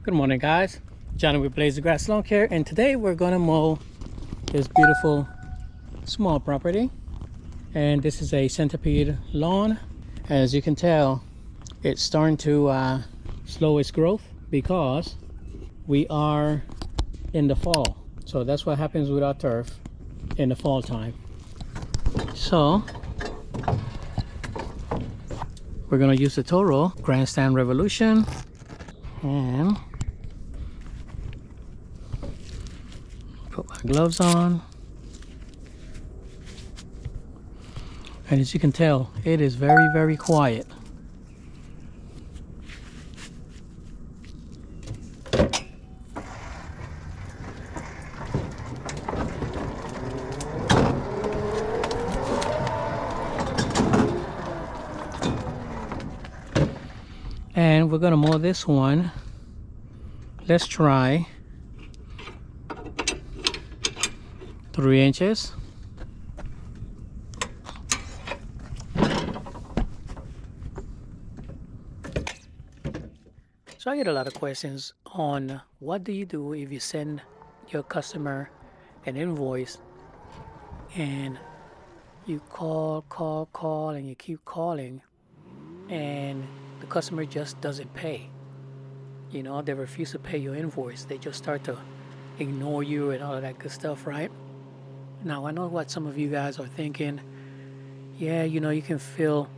Good morning, guys. Johnny with Blaze the Grass Lawn Care, and today we're gonna mow this beautiful small property. And this is a centipede lawn. As you can tell, it's starting to slow its growth because we are in the fall. So that's what happens with our turf in the fall time. So we're gonna use the Toro Grandstand Revolution and put my gloves on. And as you can tell, it is very quiet. And we're gonna mow this one. Let's try 3 inches. So I get a lot of questions on what do you do if you send your customer an invoice and you call and you keep calling and the customer just doesn't pay. You know, they refuse to pay your invoice. They just start to ignore you and all of that good stuff, right? Now, I know what some of you guys are thinking. Yeah, you know, you can fill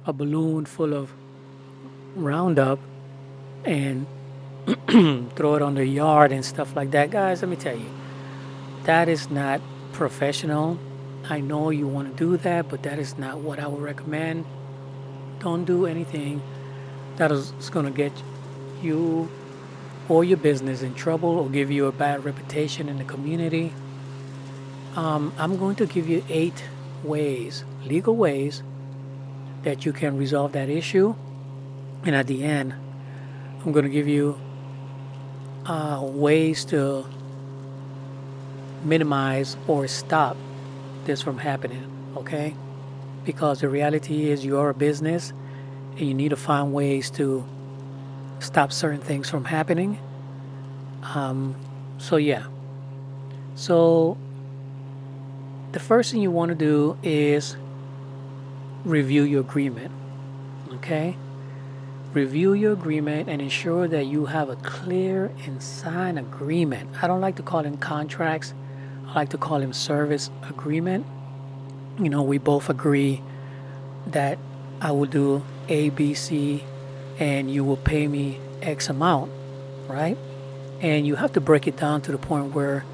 a balloon full of Roundup and throw it on the yard and stuff like that. Guys, let me tell you, that is not professional. I know you want to do that, but that is not what I would recommend. Don't do anything that is going to get you or your business in trouble or give you a bad reputation in the community. I'm going to give you 8 ways, legal ways, that you can resolve that issue. And at the end, I'm going to give you ways to minimize or stop this from happening, okay? Because the reality is you are a business and you need to find ways to stop certain things from happening. So the first thing you want to do is review your agreement, okay? Review your agreement and ensure that you have a clear and signed agreement. I don't like to call them contracts. I like to call them service agreement. You know, we both agree that I will do A, B, C, and you will pay me X amount, right? And you have to break it down to the point where,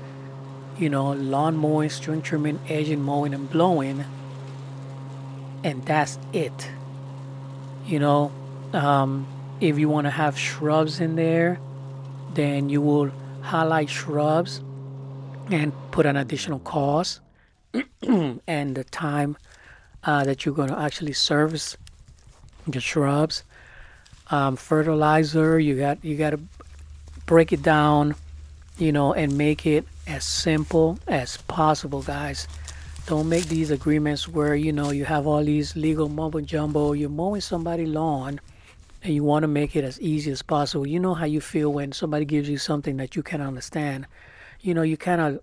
you know, lawn mowing, string trimming, edging, mowing, and blowing, and that's it. You know, if you want to have shrubs in there, then you will highlight shrubs and put an additional cost and the time that you're going to actually service the shrubs. Fertilizer, you got to break it down, you know, and make it as simple as possible, guys. Don't make these agreements where, you know, you have all these legal mumbo jumbo. You're mowing somebody's lawn and you want to make it as easy as possible. You know how you feel when somebody gives you something that you can't understand. You know, you tend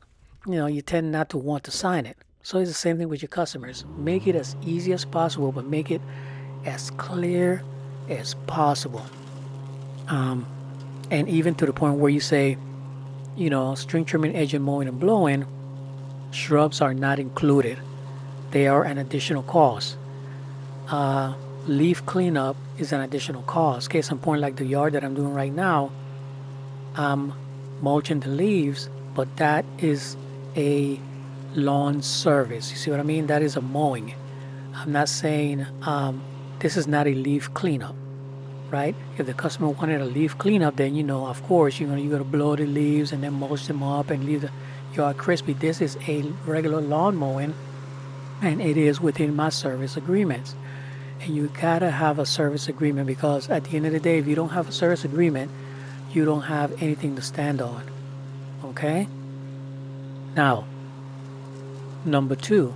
not to want to sign it. So it's the same thing with your customers. Make it as easy as possible, but make it as clear as possible. And even to the point where you say, you know, string trimming, edging, mowing, and blowing, shrubs are not included. They are an additional cost. Leaf cleanup is an additional cost. Case in point, like the yard that I'm doing right now, I'm mulching the leaves, but that is a lawn service. You see what I mean? That is a mowing. I'm not saying this is not a leaf cleanup, right? If the customer wanted a leaf cleanup, then, you know, of course, you're gonna blow the leaves and then mulch them up and leave the yard crispy. This is a regular lawn mowing, and it is within my service agreements. And you gotta have a service agreement, because at the end of the day, if you don't have a service agreement, you don't have anything to stand on. Okay? Now, number 2,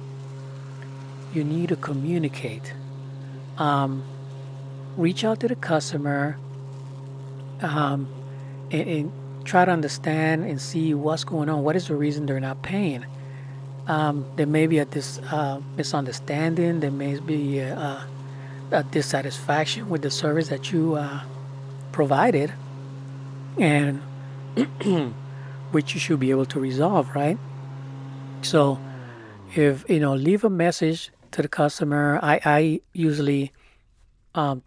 you need to communicate. Reach out to the customer and try to understand and see what's going on. What is the reason they're not paying? There may be a misunderstanding. There may be a dissatisfaction with the service that you provided, and which you should be able to resolve, right? So, if leave a message to the customer. I usually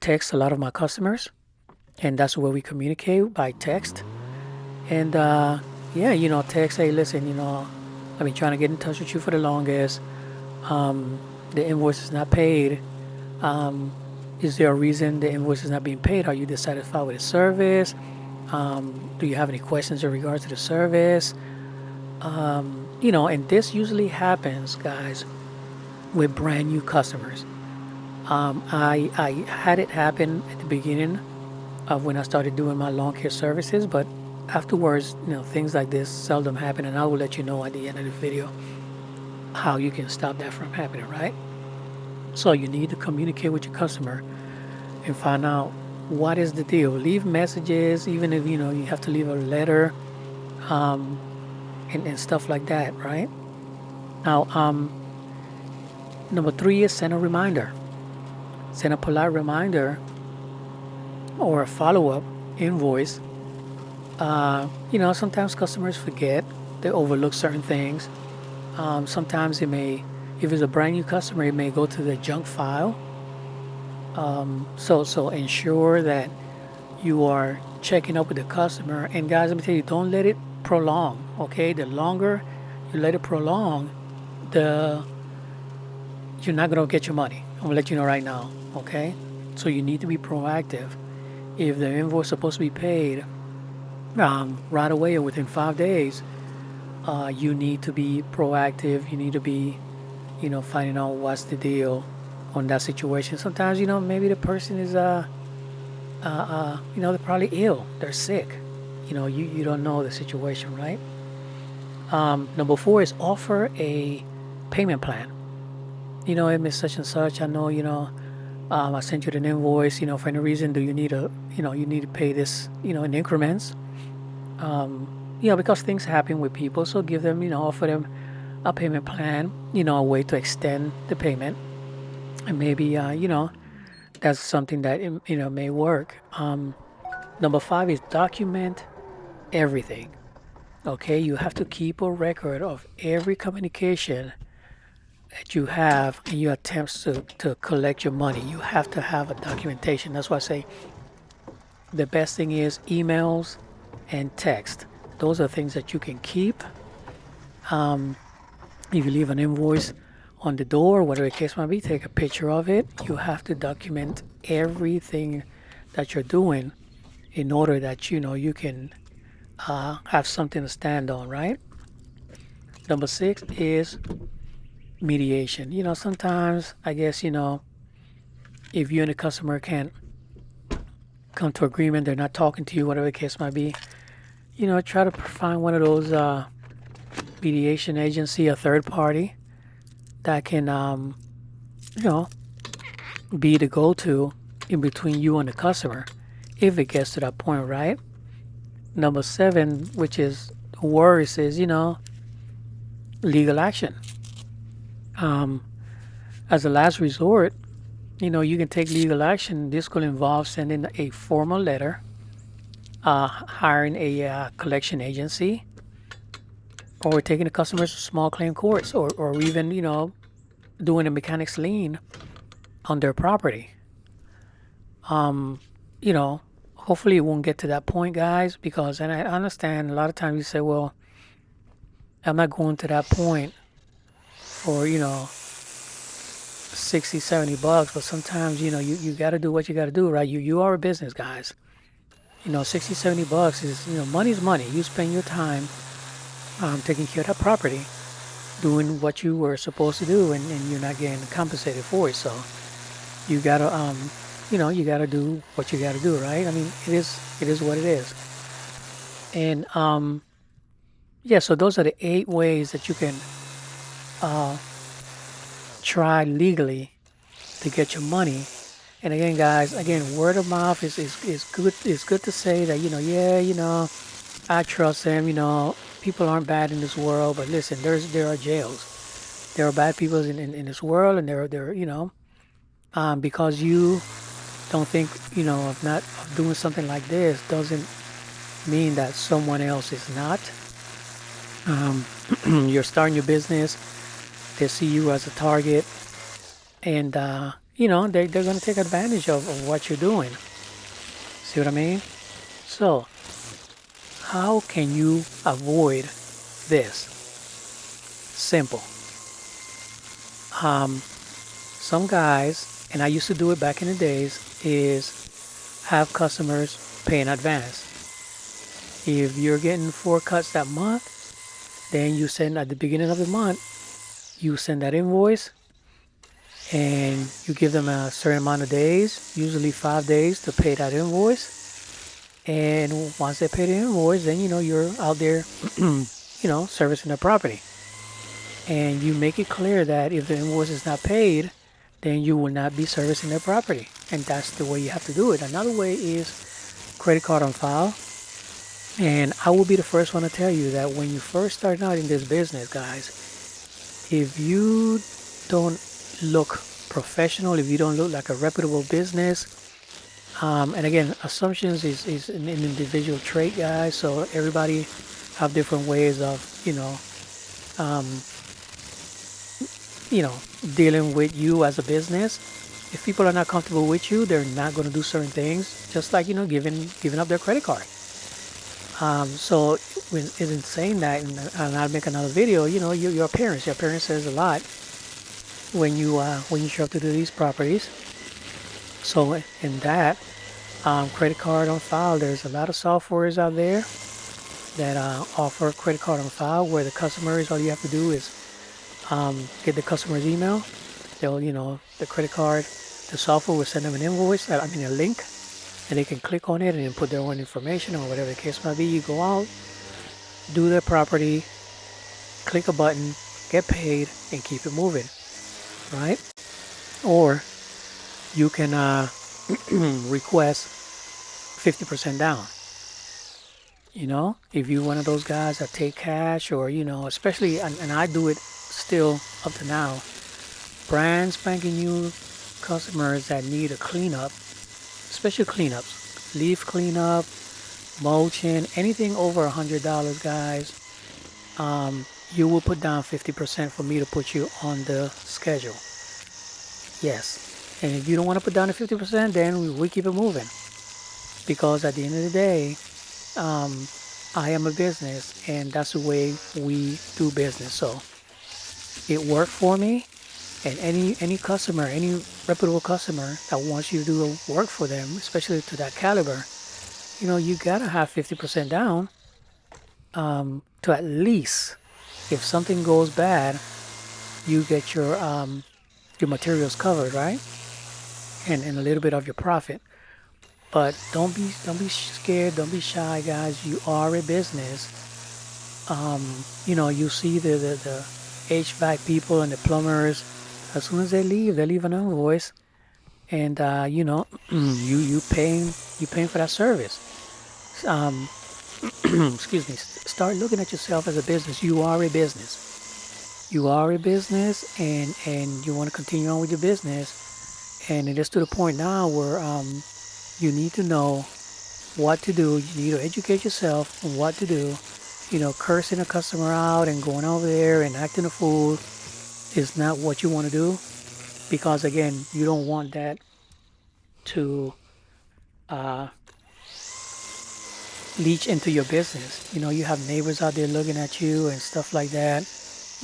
text a lot of my customers, and that's where we communicate by text. And yeah, text, hey, listen, I've been trying to get in touch with you for the longest. The invoice is not paid. Is there a reason the invoice is not being paid? Are you dissatisfied with the service? Do you have any questions in regards to the service? And this usually happens, guys, with brand new customers. I had it happen at the beginning of when I started doing my lawn care services, but afterwards, things like this seldom happen, and I will let you know at the end of the video how you can stop that from happening, right? So you need to communicate with your customer and find out what is the deal. Leave messages, even if you have to leave a letter, and stuff like that, right? Now, number 3 is send a reminder. Send a polite reminder or a follow-up invoice. Sometimes customers forget, they overlook certain things. Sometimes if it's a brand new customer, it may go to the junk file. So ensure that you are checking up with the customer. And guys, let me tell you, don't let it prolong. Okay, the longer you let it prolong, you're not gonna get your money. I'm gonna let you know right now. Okay, so you need to be proactive. If the invoice is supposed to be paid right away or within 5 days, you need to be proactive. You need to be, finding out what's the deal on that situation. Sometimes, maybe the person is, they're probably ill. They're sick. You don't know the situation, right? Number 4 is offer a payment plan. Hey, Miss Such and Such, I know, I sent you an invoice, for any reason, do you need you need to pay this, in increments? Because things happen with people, so give them, offer them a payment plan, a way to extend the payment. And maybe, that's something that, may work. Number 5 is document everything. Okay, you have to keep a record of every communication that you have in your attempts to collect your money. You have to have a documentation. That's why I say the best thing is emails and text. Those are things that you can keep. If you leave an invoice on the door, whatever the case might be, take a picture of it. You have to document everything that you're doing in order that you can have something to stand on, right? Number 6 is mediation. Sometimes I guess if you and the customer can't come to agreement, they're not talking to you, whatever the case might be, try to find one of those mediation agency, a third party that can be the go-to in between you and the customer if it gets to that point, right? Number 7, which is worse, is legal action. As a last resort, you can take legal action. This could involve sending a formal letter, hiring a collection agency, or taking the customers to small claim courts, or even doing a mechanic's lien on their property. Hopefully it won't get to that point, guys, because, and I understand a lot of times you say, well, I'm not going to that point for 60, $70, but sometimes you got to do what you got to do, right? You are a business, guys. 60, $70 is, money's money. You spend your time taking care of that property, doing what you were supposed to do, and you're not getting compensated for it. So you gotta you gotta do what you gotta do, right? I mean, it is what it is. And yeah, so those are the 8 ways that you can try legally to get your money. And again, guys, again, word of mouth is good. It's good to say that, yeah, I trust them. People aren't bad in this world, but listen, there are jails. There are bad people in this world, and there, because you don't think, of not of doing something like this doesn't mean that someone else is not. Um, you're starting your business. They see you as a target, and they're going to take advantage of what you're doing. See what I mean? So, how can you avoid this? Simple. Some guys, and I used to do it back in the days, is have customers pay in advance. If you're getting 4 cuts that month, then you send at the beginning of the month, you send that invoice and you give them a certain amount of days, usually 5 days, to pay that invoice. And once they pay the invoice, then you're out there, servicing the property. And you make it clear that if the invoice is not paid, then you will not be servicing their property. And that's the way you have to do it. Another way is credit card on file. And I will be the first one to tell you that when you first start out in this business, guys, if you don't look professional, if you don't look like a reputable business, and again, assumptions is an individual trait, guys. So everybody have different ways of, um, dealing with you as a business. If people are not comfortable with you, they're not going to do certain things. Just like giving up their credit card. So in saying that, and I'll make another video. Your appearance. Your appearance says a lot when you show up to do these properties. So in that, credit card on file, there's a lot of softwares out there that offer credit card on file, where the customers, all you have to do is get the customer's email. They'll, the credit card, the software will send them an invoice, a link, and they can click on it and then put their own information or whatever the case might be. You go out, do their property, click a button, get paid, and keep it moving, right? Or you can request 50% down. If you're one of those guys that take cash, or especially, and I do it still up to now, brand spanking new customers that need a cleanup, special cleanups, leaf cleanup, mulching, anything over $100, guys, you will put down 50% for me to put you on the schedule. Yes. And if you don't want to put down the 50%, then we keep it moving. Because at the end of the day, I am a business, and that's the way we do business. So it worked for me, and any customer, any reputable customer that wants you to do work for them, especially to that caliber, you gotta have 50% down, to at least, if something goes bad, you get your materials covered, right? And a little bit of your profit. But don't be scared, don't be shy, guys. You are a business. You see the HVAC people and the plumbers. As soon as they leave an invoice, and you paying for that service. Excuse me. Start looking at yourself as a business. You are a business. You are a business, and you want to continue on with your business. And it is to the point now where you need to know what to do. You need to educate yourself on what to do. Cursing a customer out and going over there and acting a fool is not what you want to do, because again, you don't want that to leach into your business. You have neighbors out there looking at you and stuff like that.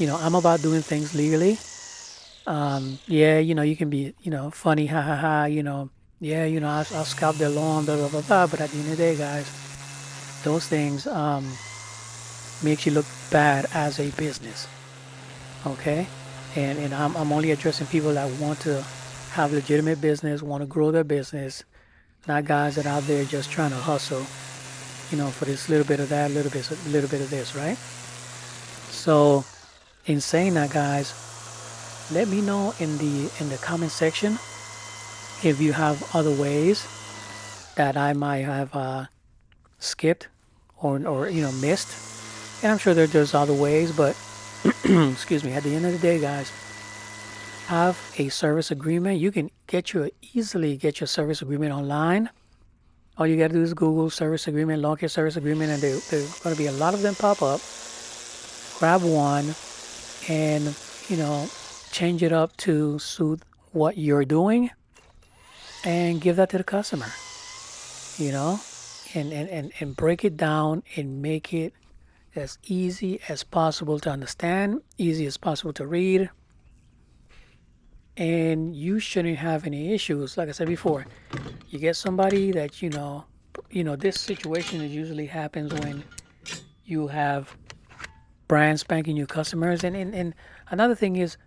I'm about doing things legally. Yeah, you can be, funny, ha ha ha, yeah, I'll scalp their lawn, blah, blah, blah, blah. But at the end of the day, guys, those things makes you look bad as a business. Okay? And I'm only addressing people that want to have legitimate business, want to grow their business, not guys that are out there just trying to hustle, for this little bit of that, little bit of this, right? So, in saying that, guys, let me know in the comment section if you have other ways that I might have skipped or missed. And I'm sure there's other ways, but excuse me, at the end of the day, guys, have a service agreement. You can easily get your service agreement online. All you got to do is Google service agreement, lawn care service agreement, and there's going to be a lot of them pop up. Grab one and, change it up to suit what you're doing and give that to the customer, and break it down and make it as easy as possible to understand, easy as possible to read, and you shouldn't have any issues. Like I said before, you get somebody that this situation usually happens when you have brand spanking new customers, and another thing is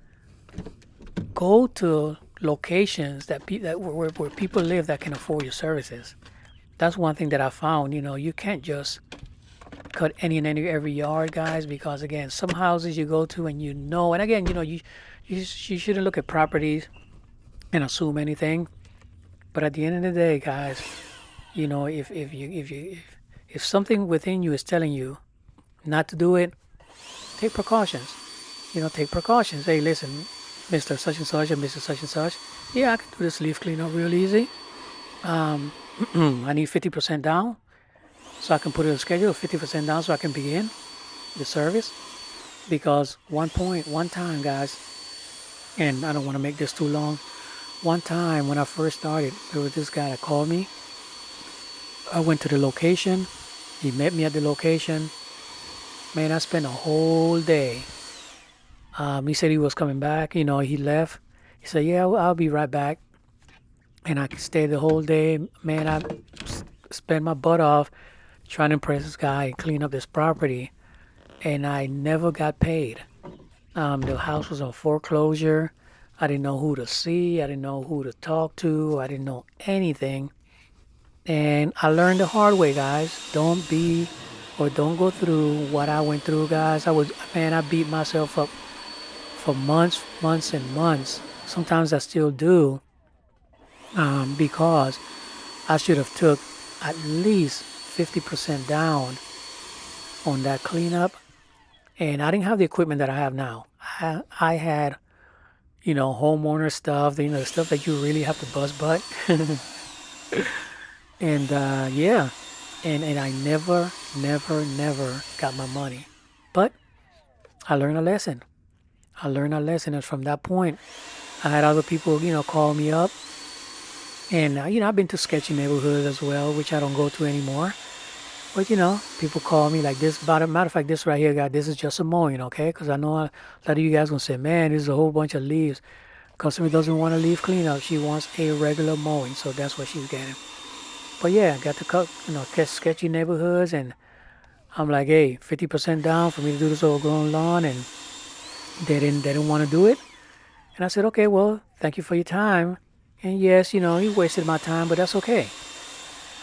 go to locations where people live that can afford your services. That's one thing that I found. You can't just cut any and every yard, guys, because again, some houses you go to and again, you shouldn't look at properties and assume anything. But at the end of the day, guys, if something within you is telling you not to do it, take precautions. Take precautions. Hey, listen, Mr. Such and Such or Mr. Such and Such. Yeah, I can do this leaf cleanup real easy. I need 50% down so I can put it on schedule, 50% down so I can begin the service. Because one time, guys, and I don't want to make this too long. One time when I first started, there was this guy that called me. I went to the location. He met me at the location. Man, I spent a whole day. He said he was coming back. He left. He said, yeah, I'll be right back. And I stayed the whole day. Man, I spent my butt off trying to impress this guy and clean up this property. And I never got paid. The house was on foreclosure. I didn't know who to see. I didn't know who to talk to. I didn't know anything. And I learned the hard way, guys. Don't go through what I went through, guys. I beat myself up for months and months. Sometimes I still do, because I should have took at least 50% down on that cleanup. And I didn't have the equipment that I have now. I had, homeowner stuff, the stuff that you really have to bust butt. And yeah, and I never got my money. But I learned a lesson. And from that point, I had other people, call me up. And, I've been to sketchy neighborhoods as well, which I don't go to anymore. But, people call me like this. Matter of fact, this right here, guys, this is just a mowing, okay? Because I know a lot of you guys going to say, man, this is a whole bunch of leaves. Customer doesn't want a leaf cleanup. She wants a regular mowing. So that's what she's getting. But yeah, I got to cut, sketchy neighborhoods. And I'm like, hey, 50% down for me to do this overgrown lawn. And they didn't want to do it. And I said, okay, well, thank you for your time. And yes, you wasted my time, but that's okay.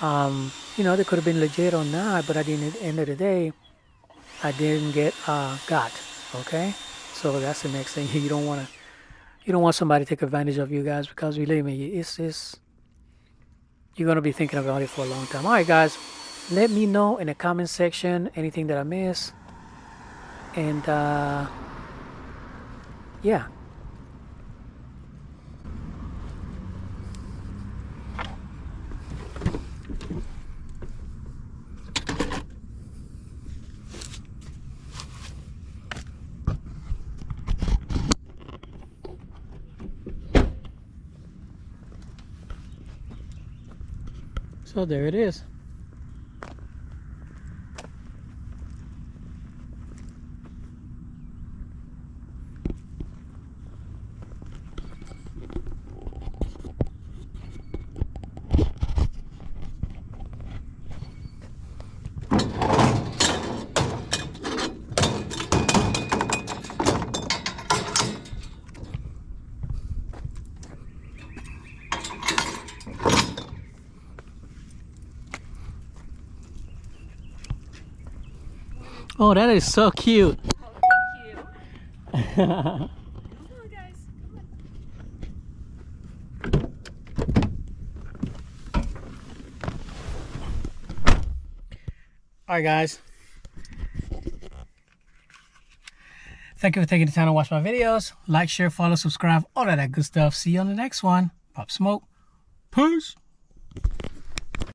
They could have been legit or not, but at the end of the day, I didn't get got. Okay, so that's the next thing. You don't want somebody to take advantage of you guys, because believe me, it's you're gonna be thinking about it for a long time. All right, guys, let me know in the comment section anything that I miss, and yeah. So there it is. Oh, that is so cute. Oh, thank you. Come on, guys. Come on. All right, guys. Thank you for taking the time to watch my videos. Like, share, follow, subscribe, all of that good stuff. See you on the next one. Pop Smoke. Peace.